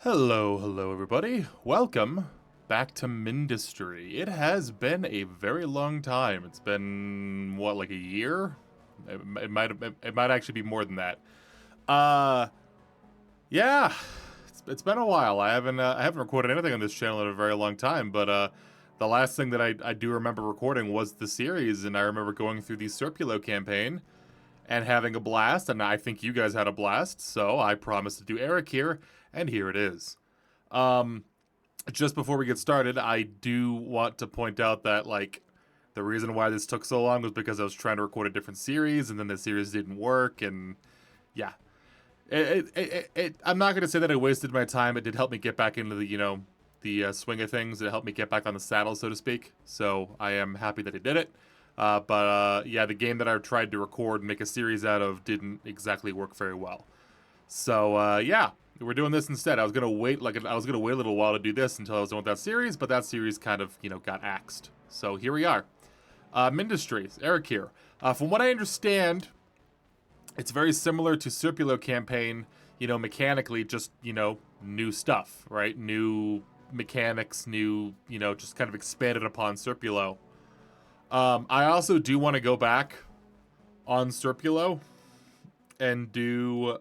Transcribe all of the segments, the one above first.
Hello everybody. Welcome back to Mindustry. It has been a very long time. It's been what, like a year? It might actually be more than that. Uh, yeah, it's been a while. I haven't recorded anything on this channel in a very long time. But the last thing that I do remember recording was the series, and I remember going through the Serpulo campaign and having a blast. And I think you guys had a blast. So I promised to do Erekir, and here it is. Um, just before we get started, I do want to point out that, like, the reason why this took so long was because I was trying to record a different series, and then the series didn't work, and yeah. I'm not going to say that I wasted my time. It did help me get back into the swing of things. It helped me get back on the saddle, so to speak. So I am happy that I did it. But yeah, the game that I tried to record and make a series out of didn't exactly work very well. So yeah, we're doing this instead. I was gonna wait a little while to do this until I was done with that series, but that series kind of got axed. So here we are. Mindustry, Erekir. From what I understand, it's very similar to Serpulo campaign. Mechanically, just new stuff, right? New mechanics, new just kind of expanded upon Serpulo. I also do want to go back on Serpulo and do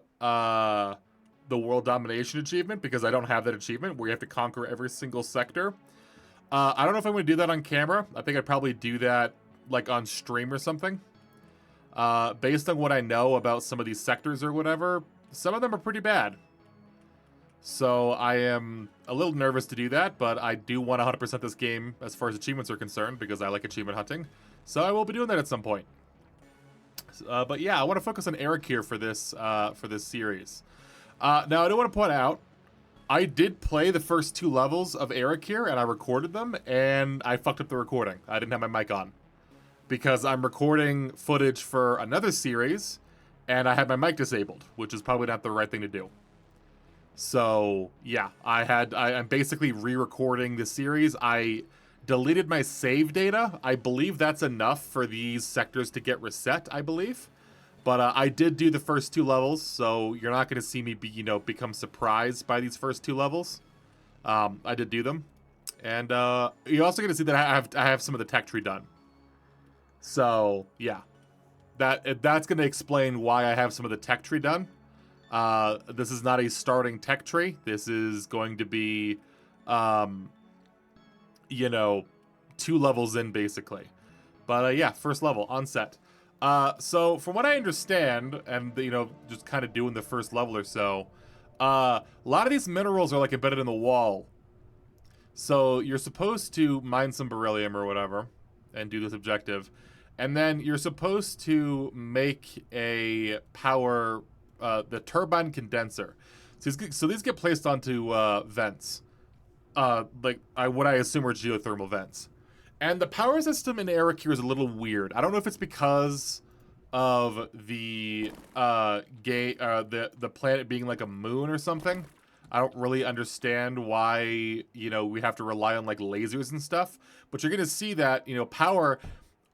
the world domination achievement, because I don't have that achievement where you have to conquer every single sector. I don't know if I'm going to do that on camera. I think I'd probably do that like on stream or something. Based on what I know about some of these sectors or whatever, some of them are pretty bad. So I am a little nervous to do that, but I do want to 100% this game as far as achievements are concerned, because I like achievement hunting. So I will be doing that at some point. But yeah, I want to focus on Erekir for this series. Now, I do want to point out, I did play the first two levels of Erekir, and I recorded them, and I fucked up the recording. I didn't have my mic on, because I'm recording footage for another series, and I had my mic disabled, which is probably not the right thing to do. So yeah, I'm basically re-recording the series. I deleted my save data. I believe that's enough for these sectors to get reset, I believe. But I did do the first two levels, so you're not going to see me become surprised by these first two levels. I did do them, and you're also going to see that I have some of the tech tree done. So yeah, that's going to explain why I have some of the tech tree done. This is not a starting tech tree. This is going to be, 2 levels in basically. But yeah, first level on set. So from what I understand, and just kind of doing the first level or so, a lot of these minerals are like embedded in the wall. So you're supposed to mine some beryllium or whatever, and do this objective, and then you're supposed to make a power, the turbine condenser. So these get placed onto vents, what I assume are geothermal vents. And the power system in Erekir is a little weird. I don't know if it's because of the the planet being like a moon or something. I don't really understand why we have to rely on like lasers and stuff. But you're gonna see that power,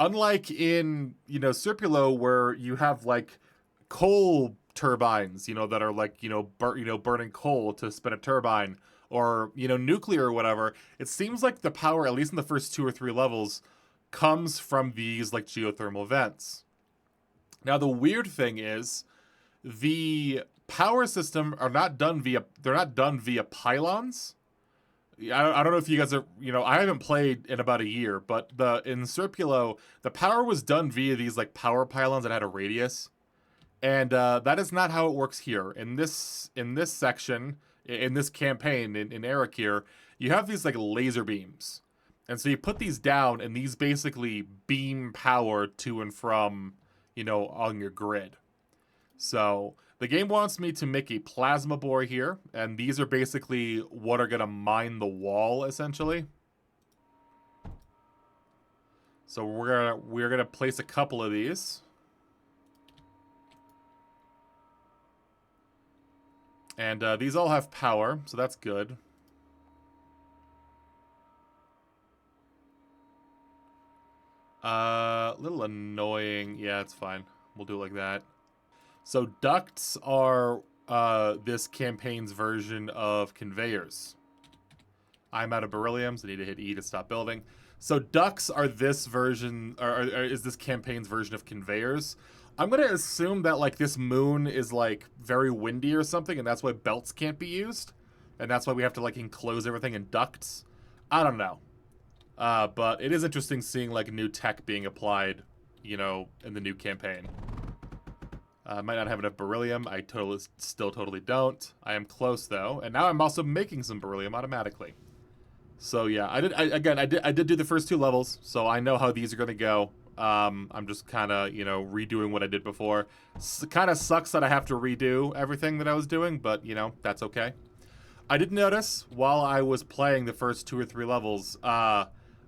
unlike in Serpulo, where you have like coal turbines, that are like burning coal to spin a turbine, or nuclear or whatever. It seems like the power, at least in the first 2 or 3 levels, comes from these like geothermal vents. Now the weird thing is, the power system they're not done via pylons. I don't know if you guys are, I haven't played in about a year, but in Serpulo, the power was done via these like power pylons that had a radius. And that is not how it works here. In this section, in this campaign, in Erekir, you have these like laser beams. And so you put these down, and these basically beam power to and from, on your grid. So the game wants me to make a plasma bore here, and these are basically what are going to mine the wall, essentially. So we're gonna place a couple of these. And these all have power, so that's good. A little annoying. Yeah, it's fine. We'll do it like that. So ducts are this campaign's version of conveyors. I'm out of beryllium, so I need to hit E to stop building. So ducts are this version, or is this campaign's version of conveyors. I'm gonna assume that like this moon is like very windy or something, and that's why belts can't be used, and that's why we have to like enclose everything in ducts. I don't know, but it is interesting seeing like new tech being applied, you know, in the new campaign. Might not have enough beryllium. I still totally don't. I am close though, and now I'm also making some beryllium automatically. So yeah, I did do the first 2 levels, so I know how these are gonna go. I'm just kind of, you know, redoing what I did before. Kind of sucks that I have to redo everything that I was doing, but you know, that's okay. I did notice while I was playing the first 2 or 3 levels,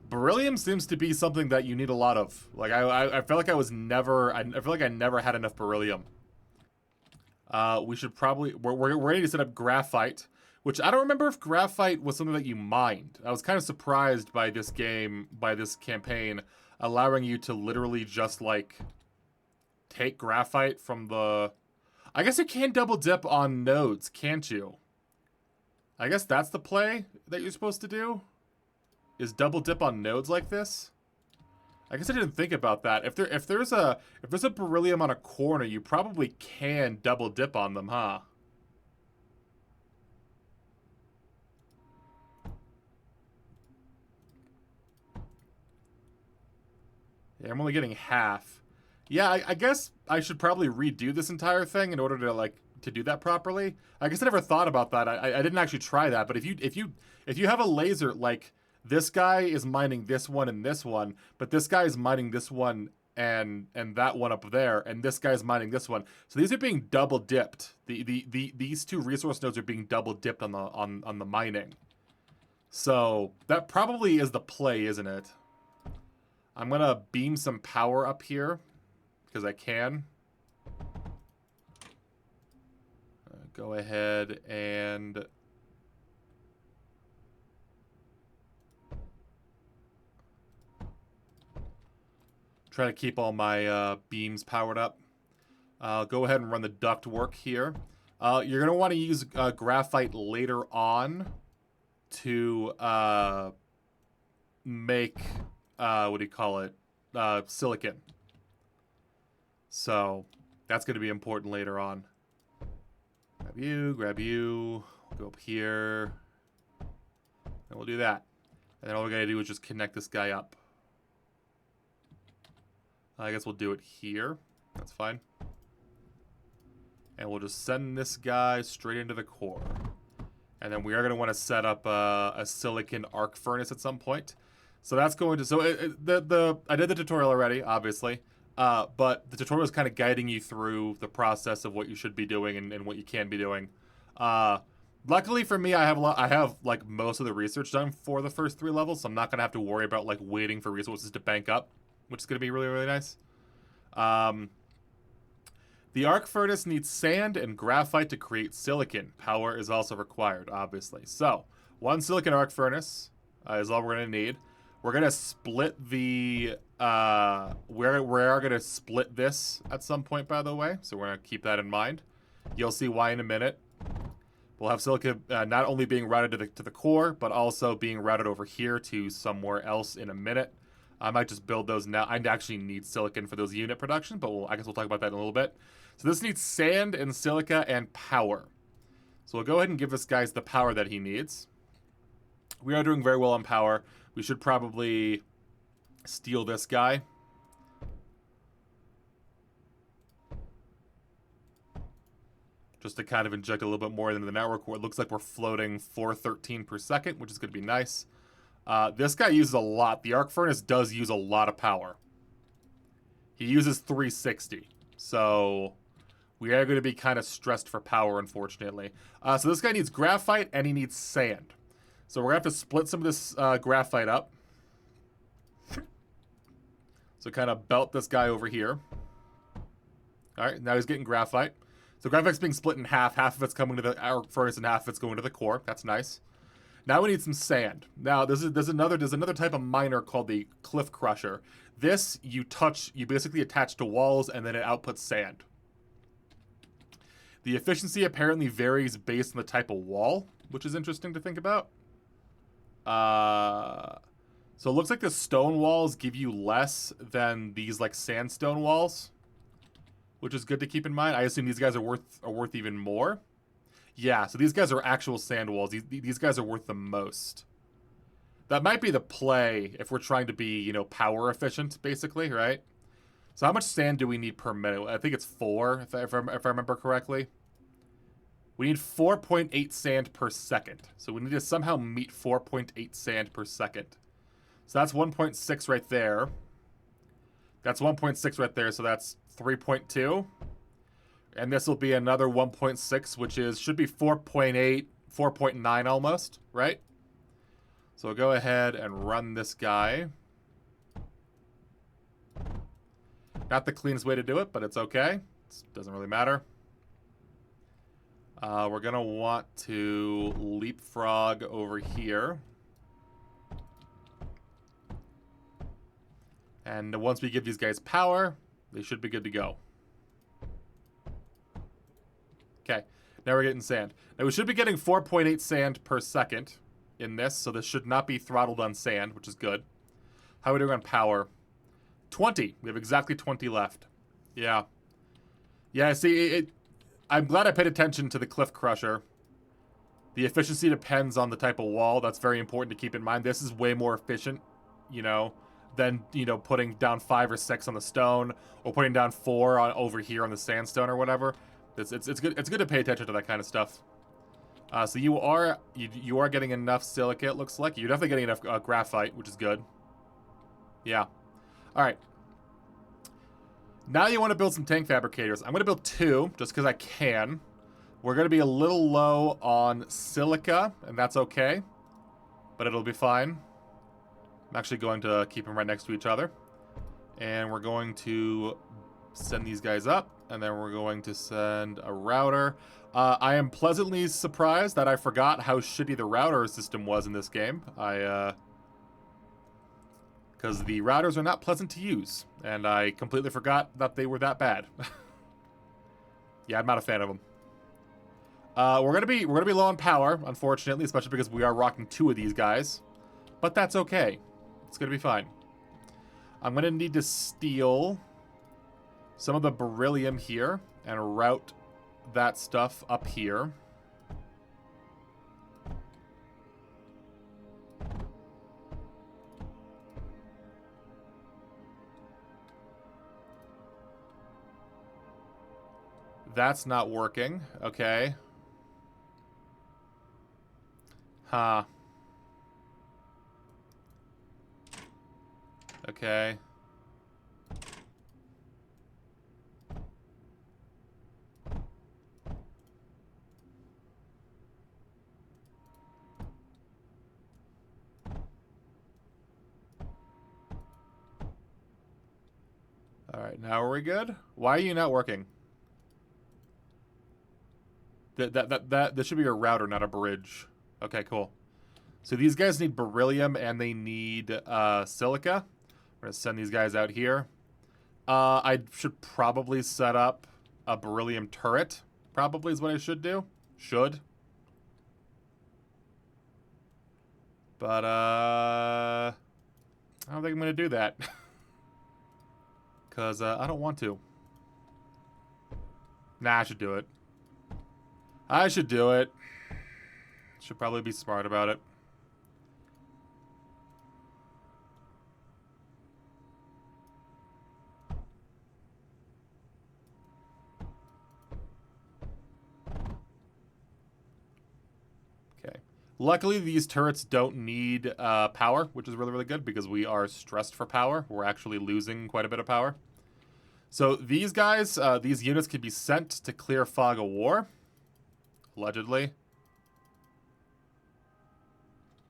beryllium seems to be something that you need a lot of. Like I felt like I feel like I never had enough beryllium. We should probably we're ready to set up graphite, which I don't remember if graphite was something that you mined. I was kind of surprised by this game, by this campaign, allowing you to literally just like take graphite from the. I guess you can double dip on nodes, can't you? I guess that's the play that you're supposed to do. Is double dip on nodes like this? I guess I didn't think about that. If there's a beryllium on a corner, you probably can double dip on them, huh? Yeah, I'm only getting half. Yeah, I guess I should probably redo this entire thing in order to like to do that properly. I guess I never thought about that. I didn't actually try that, but if you have a laser like. This guy is mining this one and this one, but this guy is mining this one and that one up there, and this guy's mining this one. So these are being double dipped. These 2 resource nodes are being double dipped on the mining. So that probably is the play, isn't it? I'm gonna beam some power up here because I can. Go ahead and. Try to keep all my beams powered up. Go ahead and run the duct work here. You're going to want to use graphite later on to make, what do you call it, silicon. So that's going to be important later on. Grab you, go up here, and we'll do that. And then all we got to do is just connect this guy up. I guess we'll do it here. That's fine. And we'll just send this guy straight into the core. And then we are going to want to set up a silicon arc furnace at some point. So that's going to... So I did the tutorial already, obviously. But the tutorial is kind of guiding you through the process of what you should be doing and what you can be doing. Luckily for me, I have like most of the research done for the first 3 levels. So I'm not going to have to worry about like waiting for resources to bank up, which is going to be really, really nice. The arc furnace needs sand and graphite to create silicon. Power is also required, obviously. So, 1 silicon arc furnace is all we're going to need. We're going to split the... we are going to split this at some point, by the way. So we're going to keep that in mind. You'll see why in a minute. We'll have silicon not only being routed to the core, but also being routed over here to somewhere else in a minute. I might just build those now. I actually need silicon for those unit production, but I guess we'll talk about that in a little bit. So this needs sand and silica and power. So we'll go ahead and give this guy the power that he needs. We are doing very well on power. We should probably steal this guy. Just to kind of inject a little bit more into the network where it looks like we're floating 413 per second, which is going to be nice. This guy uses a lot. The arc furnace does use a lot of power. He uses 360. So we are going to be kind of stressed for power, unfortunately. So this guy needs graphite and he needs sand. So we're going to have to split some of this graphite up. So kind of belt this guy over here. All right, now he's getting graphite. So graphite's being split in half. Half of it's coming to the arc furnace and half of it's going to the core. That's nice. Now we need some sand. Now there's another type of miner called the cliff crusher. This you basically attach to walls and then it outputs sand. The efficiency apparently varies based on the type of wall, which is interesting to think about. So it looks like the stone walls give you less than these like sandstone walls, which is good to keep in mind. I assume these guys are worth even more. Yeah, so these guys are actual sand walls. These guys are worth the most. That might be the play if we're trying to be, you know, power efficient, basically, right? So how much sand do we need per minute? I think it's 4, if I remember correctly. We need 4.8 sand per second. So we need to somehow meet 4.8 sand per second. So that's 1.6 right there. That's 1.6 right there, so that's 3.2. And this will be another 1.6, which should be 4.8, 4.9 almost, right? So we'll go ahead and run this guy. Not the cleanest way to do it, but it's okay. It doesn't really matter. We're going to want to leapfrog over here. And once we give these guys power, they should be good to go. Okay, now we're getting sand. Now we should be getting 4.8 sand per second in this, so this should not be throttled on sand, which is good. How are we doing on power? 20. We have exactly 20 left. Yeah. Yeah, see, I'm glad I paid attention to the Cliff Crusher. The efficiency depends on the type of wall. That's very important to keep in mind. This is way more efficient, you know, than, you know, putting down 5 or 6 on the stone or putting down 4 on, over here on the sandstone or whatever. It's good. It's good to pay attention to that kind of stuff. So you are getting enough silica. It looks like you're definitely getting enough graphite, which is good. Yeah. All right. Now you want to build some tank fabricators. I'm going to build 2 just because I can. We're going to be a little low on silica, and that's okay. But it'll be fine. I'm actually going to keep them right next to each other. And we're going to send these guys up. And then we're going to send a router. I am pleasantly surprised that I forgot how shitty the router system was in this game. Because the routers are not pleasant to use. And I completely forgot that they were that bad. Yeah, I'm not a fan of them. We're gonna be low on power, unfortunately, especially because we are rocking 2 of these guys. But that's okay. It's gonna be fine. I'm gonna need to steal some of the beryllium here and route that stuff up here. That's not working. Okay. Huh. Okay. All right, now are we good? Why are you not working? This should be a router, not a bridge. Okay, cool. So these guys need beryllium and they need silica. We're gonna send these guys out here. I should probably set up a beryllium turret. Probably is what I should do. Should. But I don't think I'm gonna do that. Because I don't want to. Nah, I should do it. I should do it. Should probably be smart about it. Okay. Luckily, these turrets don't need power, which is really, really good because we are stressed for power. We're actually losing quite a bit of power. So these guys, these units can be sent to clear fog of war. Allegedly.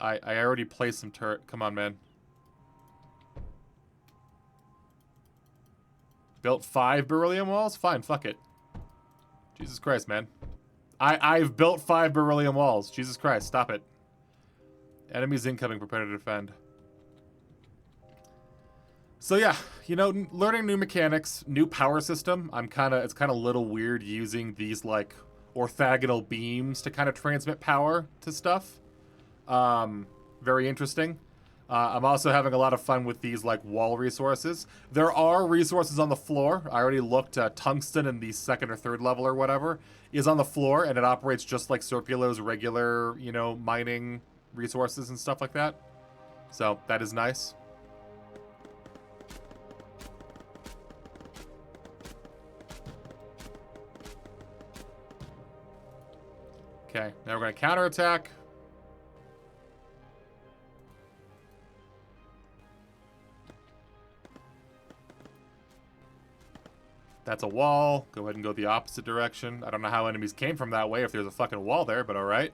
I already placed some turret. Come on, man. Built 5 beryllium walls? Fine, fuck it. Jesus Christ, man. I've built 5 beryllium walls. Jesus Christ, stop it. Enemies incoming, prepare to defend. So yeah, you know, learning new mechanics, new power system. It's kind of a little weird using these like orthogonal beams to kind of transmit power to stuff. Um, Very interesting. I'm also having a lot of fun with these like wall resources. There are resources on the floor. I already looked at tungsten in the second or third level or whatever is on the floor, and it operates just like Circulo's regular, you know, mining resources and stuff like that. So that is nice. Okay, now we're going to counterattack. That's a wall. Go ahead and go the opposite direction. I don't know how enemies came from that way if there's a fucking wall there, but alright.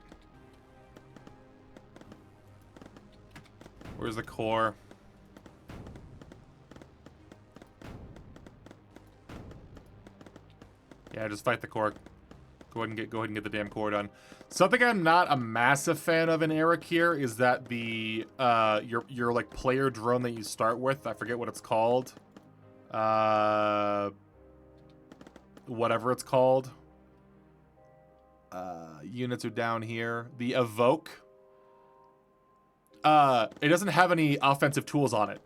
Where's the core? Yeah, just fight the core. Go ahead and get the damn core done. Something I'm not a massive fan of in Erekir is that the your like player drone that you start with, I forget what it's called. Whatever it's called. Units are down here. The Evoke. It doesn't have any offensive tools on it.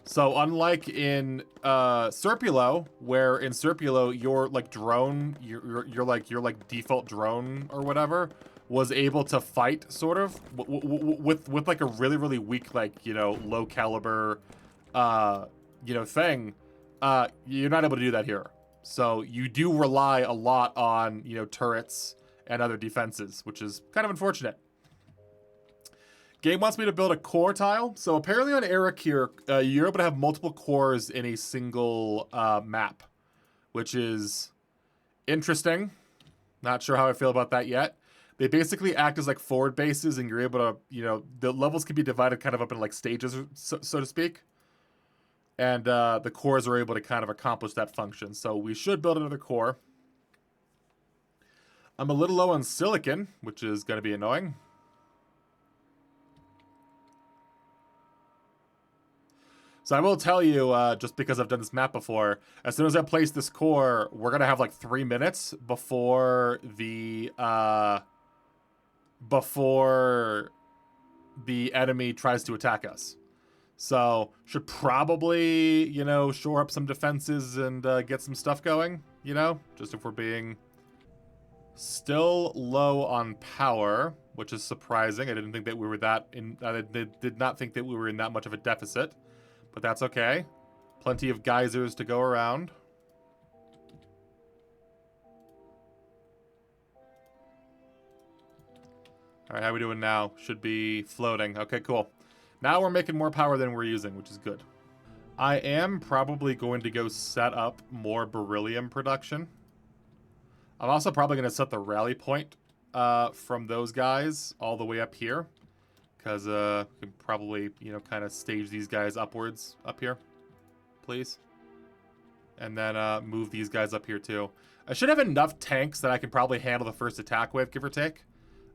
So unlike in Serpulo, where in Serpulo your like drone, your like default drone or whatever was able to fight sort of with like a really weak like, you know, low caliber you know thing, you're not able to do that here. So you do rely a lot on, you know, turrets and other defenses, which is kind of unfortunate. Game wants me to build a core tile. So apparently on Erekir, you're able to have multiple cores in a single map, which is interesting. Not sure how I feel about that yet. They basically act as like forward bases, and you're able to, you know, the levels can be divided kind of up in like stages, so to speak. And the cores are able to kind of accomplish that function. So we should build another core. I'm a little low on silicon, which is going to be annoying. So I will tell you, just because I've done this map before, as soon as I place this core, we're gonna have like 3 minutes before the enemy tries to attack us. So should probably, you know, shore up some defenses and get some stuff going. You know, just if we're being still low on power, which is surprising. I didn't think that we were that in. I did not think that we were in that much of a deficit. But that's okay. Plenty of geysers to go around. Alright, how are we doing now? Should be floating. Okay, cool. Now we're making more power than we're using, which is good. I am probably going to go set up more beryllium production. I'm also probably going to set the rally point from those guys all the way up here. Because we can probably, you know, kind of stage these guys upwards up here, please. And then move these guys up here too. I should have enough tanks that I can probably handle the first attack wave, give or take.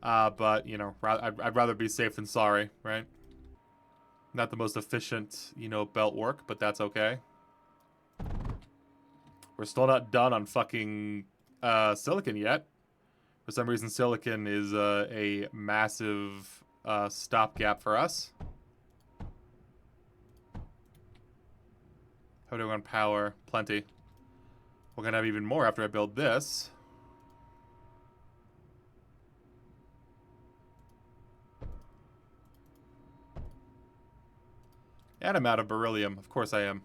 But, you know, I'd rather be safe than sorry, right? Not the most efficient, you know, belt work, but that's okay. We're still not done on fucking silicon yet. For some reason, silicon is a massive stopgap for us. How do we want power? Plenty. We're gonna have even more after I build this. And I'm out of beryllium. Of course I am.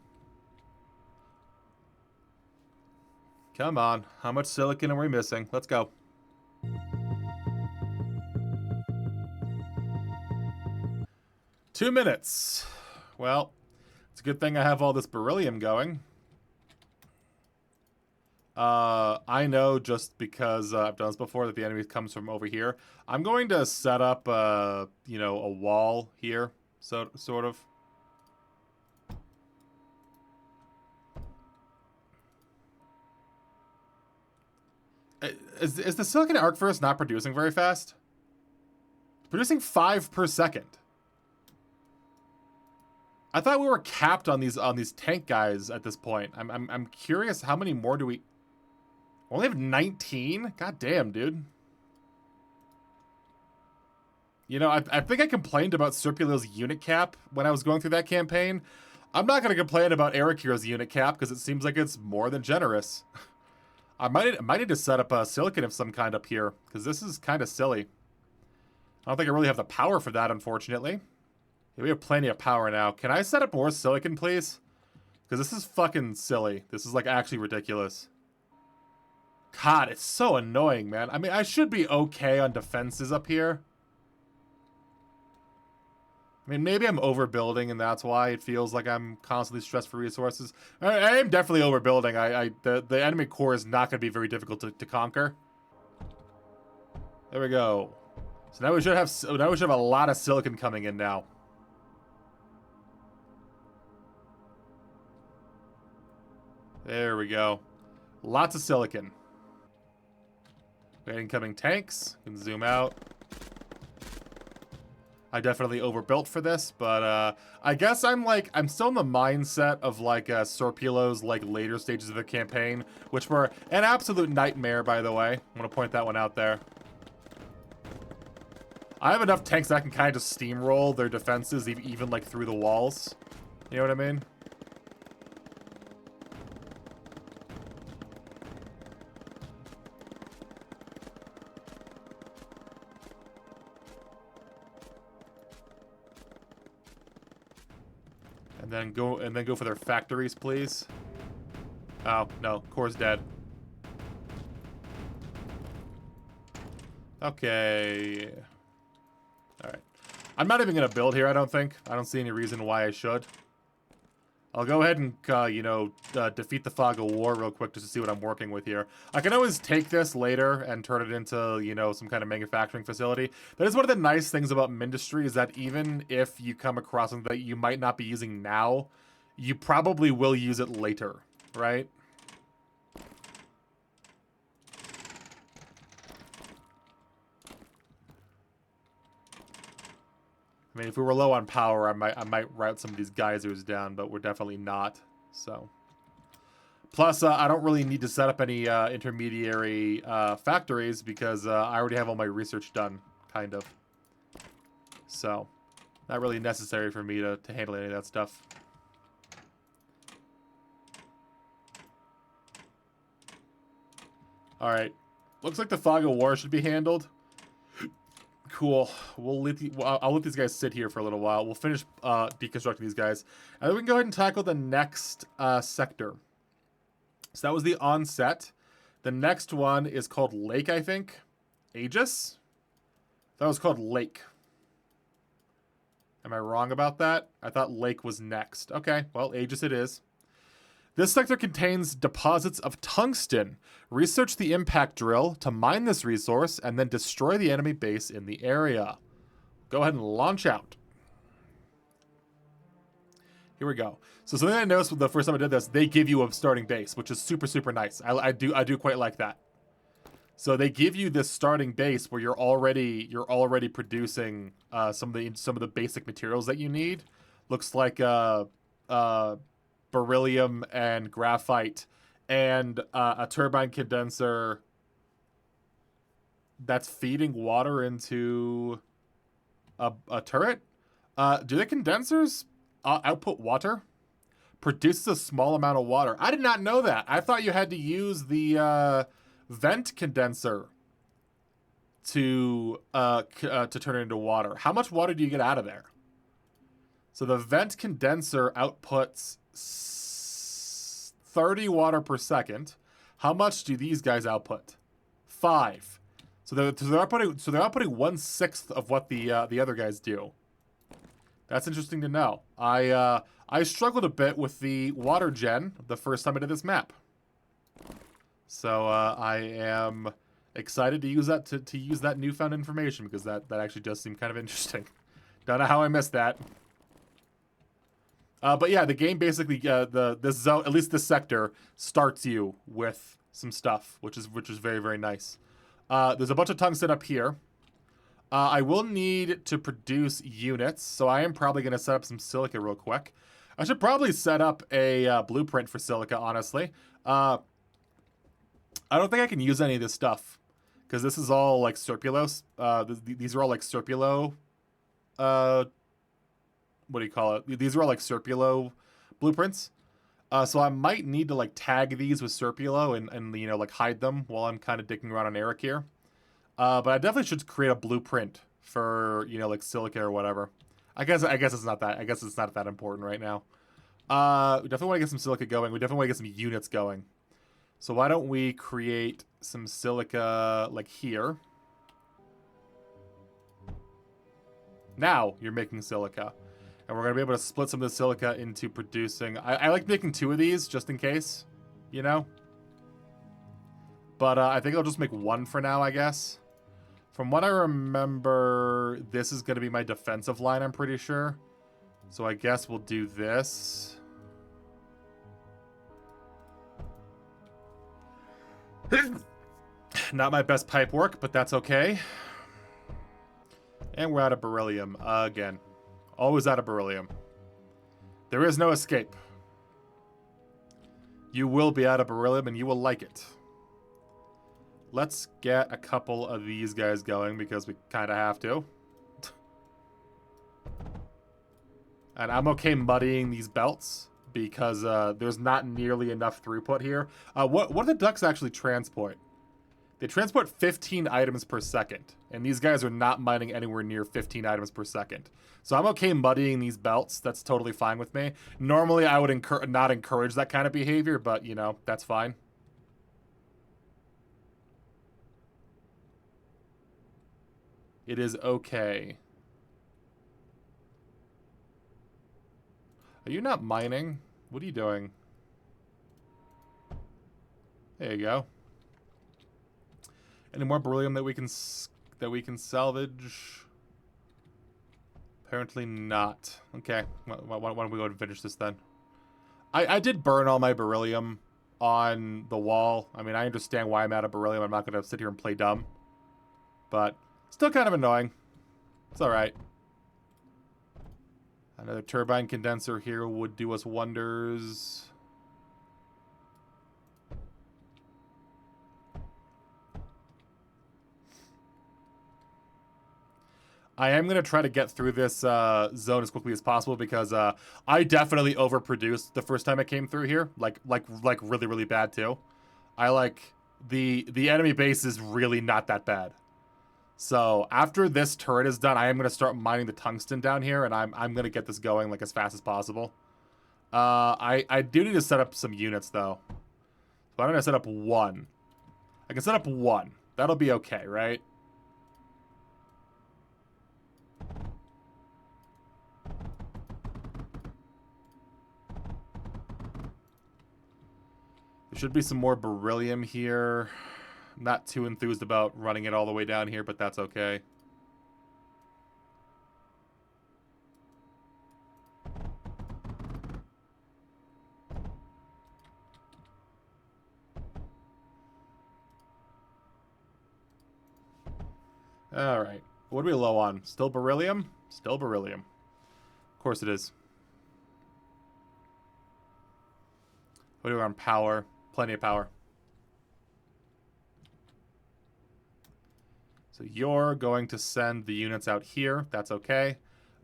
Come on. How much silicon are we missing? Let's go. Two minutes. Well, it's a good thing I have all this beryllium going. I know just because I've done this before that the enemy comes from over here. I'm going to set up, you know, a wall here, so sort of. Is the silicon arc furnace not producing very fast? It's producing 5 per second. I thought we were capped on these tank guys at this point. I'm curious, how many more do we... Only have 19? God damn, dude. You know, I think I complained about Serpulio's unit cap when I was going through that campaign. I'm not going to complain about Erekir's unit cap because it seems like it's more than generous. I might need to set up a silicon of some kind up here because this is kind of silly. I don't think I really have the power for that, unfortunately. Yeah, we have plenty of power now. Can I set up more silicon, please? Because this is fucking silly. This is, like, actually ridiculous. God, it's so annoying, man. I mean, I should be okay on defenses up here. I mean, maybe I'm overbuilding, and that's why it feels like I'm constantly stressed for resources. I am definitely overbuilding. The enemy core is not going to be very difficult to conquer. There we go. So now we should have a lot of silicon coming in now. There we go. Lots of silicon. Incoming tanks. Can zoom out. I definitely overbuilt for this, but I guess I'm still in the mindset of like Serpulio's like later stages of the campaign, which were an absolute nightmare, by the way. I'm gonna point that one out there. I have enough tanks that I can kind of just steamroll their defenses, even like through the walls. You know what I mean? And then go for their factories, please. Oh, no, core's dead. Okay. Alright. I'm not even gonna build here, I don't think. I don't see any reason why I should. I'll go ahead and, defeat the Fog of War real quick just to see what I'm working with here. I can always take this later and turn it into, you know, some kind of manufacturing facility. That is one of the nice things about Mindustry, is that even if you come across something that you might not be using now, you probably will use it later, right? I mean, if we were low on power, I might route some of these geysers down, but we're definitely not. So, plus, I don't really need to set up any intermediary factories because I already have all my research done, kind of. So, not really necessary for me to handle any of that stuff. All right, looks like the Fog of War should be handled. Cool. I'll let these guys sit here for a little while. We'll finish deconstructing these guys. And then we can go ahead and tackle the next sector. So that was the onset. The next one is called Lake, I think. Aegis? That was called Lake. Am I wrong about that? I thought Lake was next. Okay, well, Aegis it is. This sector contains deposits of tungsten. Research the impact drill to mine this resource and then destroy the enemy base in the area. Go ahead and launch out. Here we go. So something I noticed the first time I did this, they give you a starting base, which is super, super nice. I do quite like that. So they give you this starting base where you're already producing some of the basic materials that you need. Looks like beryllium and graphite and a turbine condenser that's feeding water into a turret. Do the condensers output water? Produces a small amount of water. I did not know that. I thought you had to use the vent condenser to turn it into water. How much water do you get out of there? So the vent condenser outputs 30 water per second. How much do these guys output? 5. So they're outputting 1/6 of what the other guys do. That's interesting to know. I struggled a bit with the water gen the first time I did this map. So I am excited to use that to use that newfound information, because that actually does seem kind of interesting. Don't know how I missed that. But yeah, the game basically this zone, at least this sector, starts you with some stuff, which is very, very nice. There's a bunch of tungsten up here. I will need to produce units, so I am probably going to set up some silica real quick. I should probably set up a blueprint for silica, honestly. I don't think I can use any of this stuff, because this is all, like, Serpulos. These are all, like, Serpulo... what do you call it? These are all, like, Serpulo blueprints. So I might need to, like, tag these with Serpulo and you know, like, hide them while I'm kind of dicking around on Erekir. But I definitely should create a blueprint for, you know, like, silica or whatever. I guess it's not that important right now. We definitely want to get some silica going. We definitely want to get some units going. So why don't we create some silica, like, here. Now you're making silica. And we're going to be able to split some of the silica into producing... I like making 2 of these, just in case, you know? But I think I'll just make 1 for now, I guess. From what I remember, this is going to be my defensive line, I'm pretty sure. So I guess we'll do this. Not my best pipe work, but that's okay. And we're out of beryllium again. Always out of beryllium. There is no escape. You will be out of beryllium and you will like it. Let's get a couple of these guys going because we kind of have to. And I'm okay muddying these belts because there's not nearly enough throughput here. What do the ducks actually transport? They transport 15 items per second. And these guys are not mining anywhere near 15 items per second. So I'm okay muddying these belts. That's totally fine with me. Normally, I would not encourage that kind of behavior, but, you know, that's fine. It is okay. Are you not mining? What are you doing? There you go. Any more beryllium that we can salvage? Apparently not. Okay, why don't we go and finish this then? I did burn all my beryllium on the wall. I mean, I understand why I'm out of beryllium. I'm not going to sit here and play dumb. But still kind of annoying. It's alright. Another turbine condenser here would do us wonders. I am going to try to get through this zone as quickly as possible because I definitely overproduced the first time I came through here. Like really, really bad too. The enemy base is really not that bad. So after this turret is done, I am going to start mining the tungsten down here, and I'm going to get this going like as fast as possible. I do need to set up some units though. Why don't I set up 1? I can set up 1. That'll be okay, right? There should be some more beryllium here. Not too enthused about running it all the way down here, but that's okay. Alright. What are we low on? Still beryllium? Still beryllium. Of course it is. What are we on power? Plenty of power. So you're going to send the units out here. That's okay.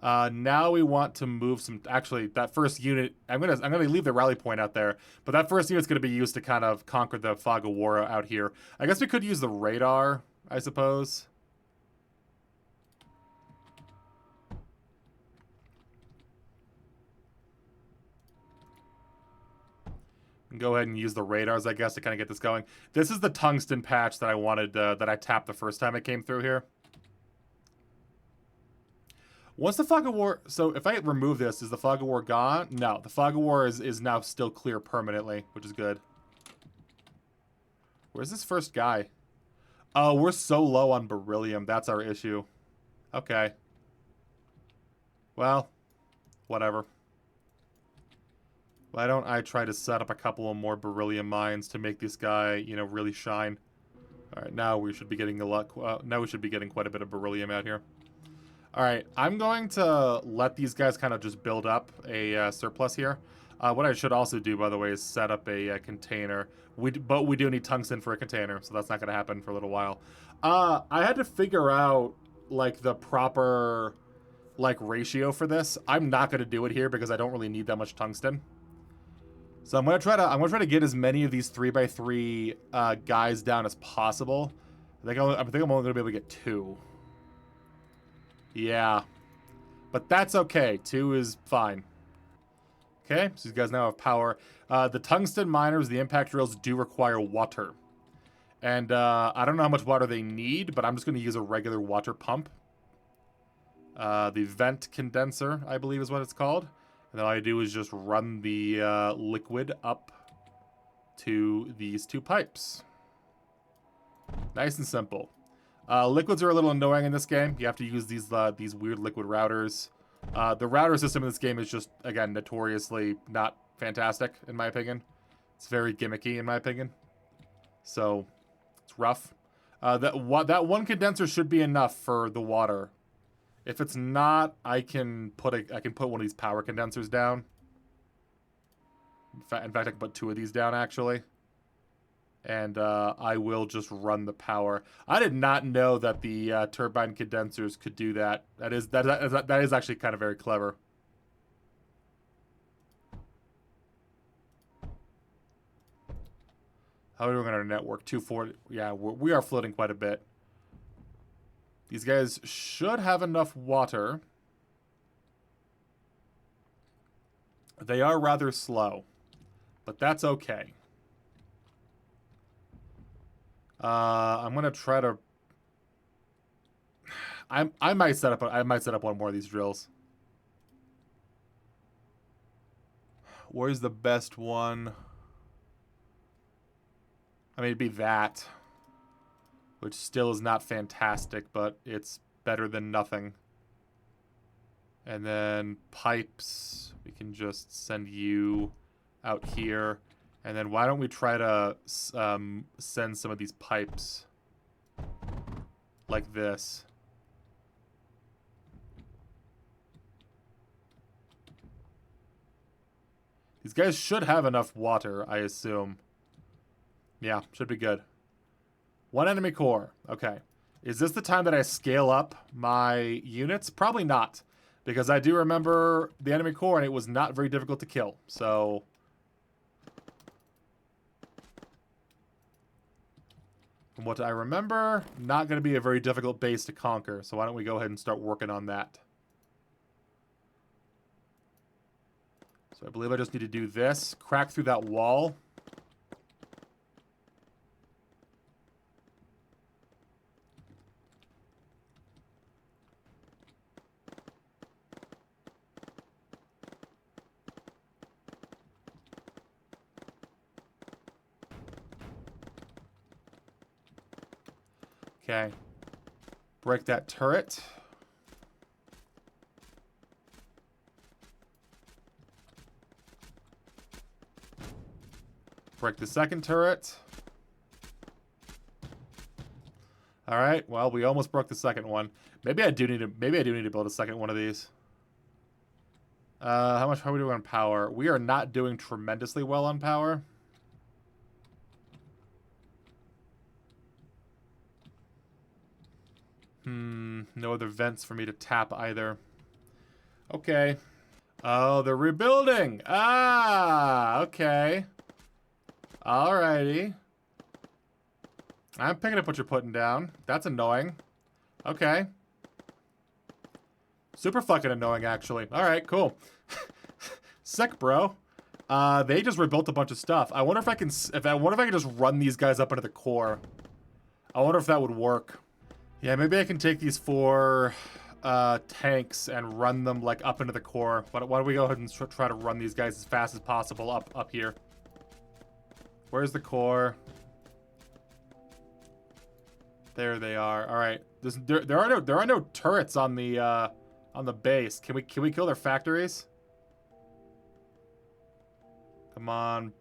Now we want to move some... Actually, that first unit... I'm gonna leave the rally point out there. But that first unit's going to be used to kind of conquer the fog of war out here. I guess we could use the radar, I suppose. Go ahead and use the radars, I guess, to kind of get this going. This is the tungsten patch that I wanted, that I tapped the first time I came through here. Once the fog of war... So if I remove this, is the fog of war gone? No, the fog of war is now still clear permanently, which is good. Where's this first guy? Oh, we're so low on beryllium. That's our issue. Okay. Well, whatever. Why don't I try to set up a couple of more beryllium mines to make this guy, you know, really shine? All right, now we should be getting a lot. Now we should be getting quite a bit of beryllium out here. All right, I'm going to let these guys kind of just build up a surplus here. What I should also do, by the way, is set up a container. But we do need tungsten for a container, so that's not going to happen for a little while. I had to figure out like the proper like ratio for this. I'm not going to do it here because I don't really need that much tungsten. So I'm gonna try to get as many of these 3x3 guys down as possible. I think I'm only gonna be able to get 2. Yeah, but that's okay. 2 is fine. Okay, so these guys now have power. The tungsten miners, the impact drills do require water, and I don't know how much water they need, but I'm just gonna use a regular water pump. The vent condenser, I believe, is what it's called. And then all I do is just run the liquid up to these 2 pipes. Nice and simple. Liquids are a little annoying in this game. You have to use these weird liquid routers. The router system in this game is just, again, notoriously not fantastic, in my opinion. It's very gimmicky, in my opinion. So, it's rough. That one condenser should be enough for the water. If it's not, I can put one of these power condensers down. In fact, I can put 2 of these down actually, and I will just run the power. I did not know that the turbine condensers could do that. That is actually kind of very clever. How are we doing on our network? 240. Yeah, we are floating quite a bit. These guys should have enough water. They are rather slow, but that's okay. I'm gonna try to. I might set up one more of these drills. Where's the best one? I mean, it'd be that. Which still is not fantastic, but it's better than nothing. And then pipes, we can just send you out here. And then why don't we try to send some of these pipes like this. These guys should have enough water, I assume. Yeah, should be good. 1 enemy core. Okay. Is this the time that I scale up my units? Probably not. Because I do remember the enemy core and it was not very difficult to kill. So... from what I remember, not going to be a very difficult base to conquer. So why don't we go ahead and start working on that. So I believe I just need to do this. Crack through that wall. Okay. Break that turret. Break the second turret. All right. Well, we almost broke the second one. Maybe I do need to build a second one of these. How are we doing on power? We are not doing tremendously well on power. No other vents for me to tap either. Okay. Oh, they're rebuilding. Ah, okay. Alrighty. I'm picking up what you're putting down. That's annoying. Okay. Super fucking annoying, actually. Alright, cool. Sick, bro. They just rebuilt a bunch of stuff. I wonder if I can just run these guys up into the core. I wonder if that would work. Yeah, maybe I can take these 4 tanks and run them like up into the core. Why don't we go ahead and try to run these guys as fast as possible up here. Where's the core? There they are. All right. There are no turrets on the base. Can we kill their factories? Come on.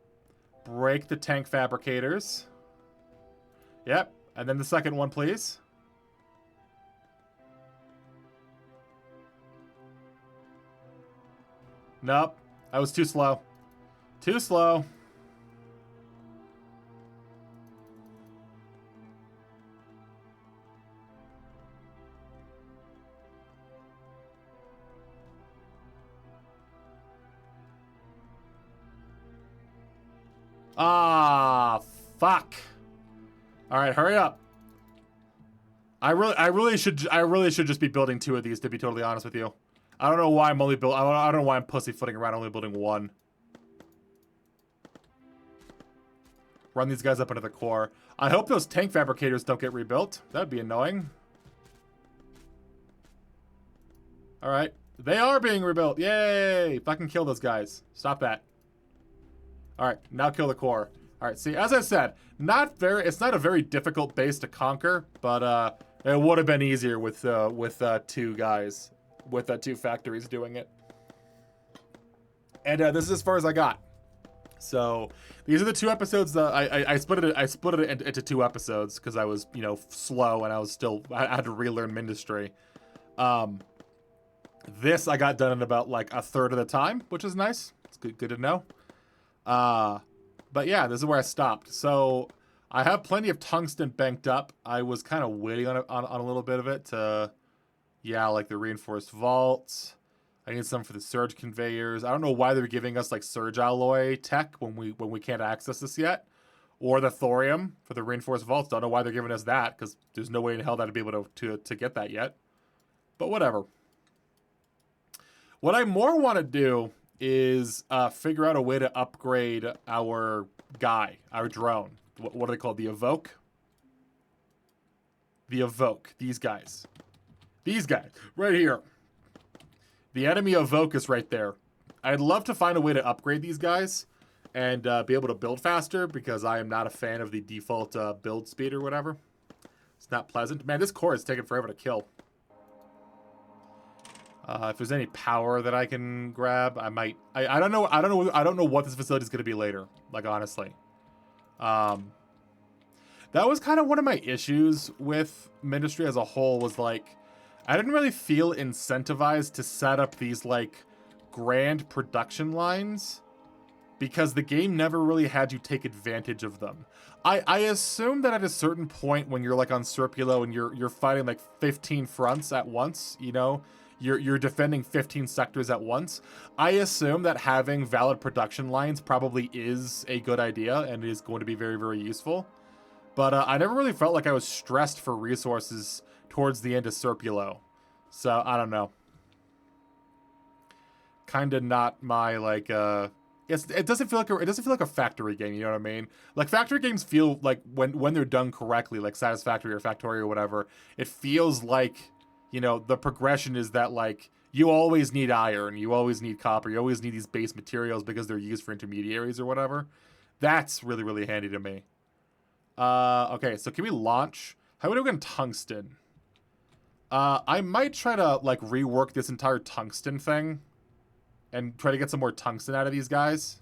Break the tank fabricators. Yep. And then the second one, please. Nope. I was too slow. Too slow. Ah, fuck. All right, hurry up. I really should just be building 2 of these, to be totally honest with you. I don't know why I'm only build. I don't know why I'm pussyfooting around only building 1. Run these guys up into the core. I hope those tank fabricators don't get rebuilt. That'd be annoying. All right, they are being rebuilt. Yay! Fucking kill those guys. Stop that. All right, now kill the core. All right, see, as I said, it's not a very difficult base to conquer, but it would have been easier with 2 guys, with 2 factories doing it. And this is as far as I got. So these are the 2 episodes that I split it into 2 episodes because I was, you know, slow and I had to relearn Mindustry. This I got done in about like a third of the time, which is nice. It's good to know. But yeah, this is where I stopped. So I have plenty of tungsten banked up. I was kind of waiting on a little bit of it to, yeah, like the reinforced vaults. I need some for the surge conveyors. I don't know why they're giving us like surge alloy tech when we can't access this yet, or the thorium for the reinforced vaults. Don't know why they're giving us that because there's no way in hell that I'd be able to get that yet. But whatever. What I more want to do is figure out a way to upgrade our guy, our drone. What are they called? The Evoke? The Evoke. These guys. These guys. Right here. The enemy Evoke is right there. I'd love to find a way to upgrade these guys and be able to build faster because I am not a fan of the default build speed or whatever. It's not pleasant. Man, this core is taking forever to kill. If there's any power that I can grab, I might. I don't know. I don't know what this facility is going to be later. Like honestly, that was kind of one of my issues with Mindustry as a whole. Was like, I didn't really feel incentivized to set up these like grand production lines because the game never really had you take advantage of them. I assume that at a certain point when you're like on Circulo and you're fighting like 15 fronts at once, you know. You're defending 15 sectors at once. I assume that having valid production lines probably is a good idea and is going to be very, very useful. But I never really felt like I was stressed for resources towards the end of Circulo. So, I don't know. Kind of not my, like, it doesn't feel like a factory game, you know what I mean? Like, factory games feel like, when they're done correctly, like Satisfactory or Factorio or whatever, it feels like, you know, the progression is that, like, you always need iron, you always need copper, you always need these base materials because they're used for intermediaries or whatever. That's really, really handy to me. Okay, so can we launch? How are we doing tungsten? I might try to, like, rework this entire tungsten thing and try to get some more tungsten out of these guys.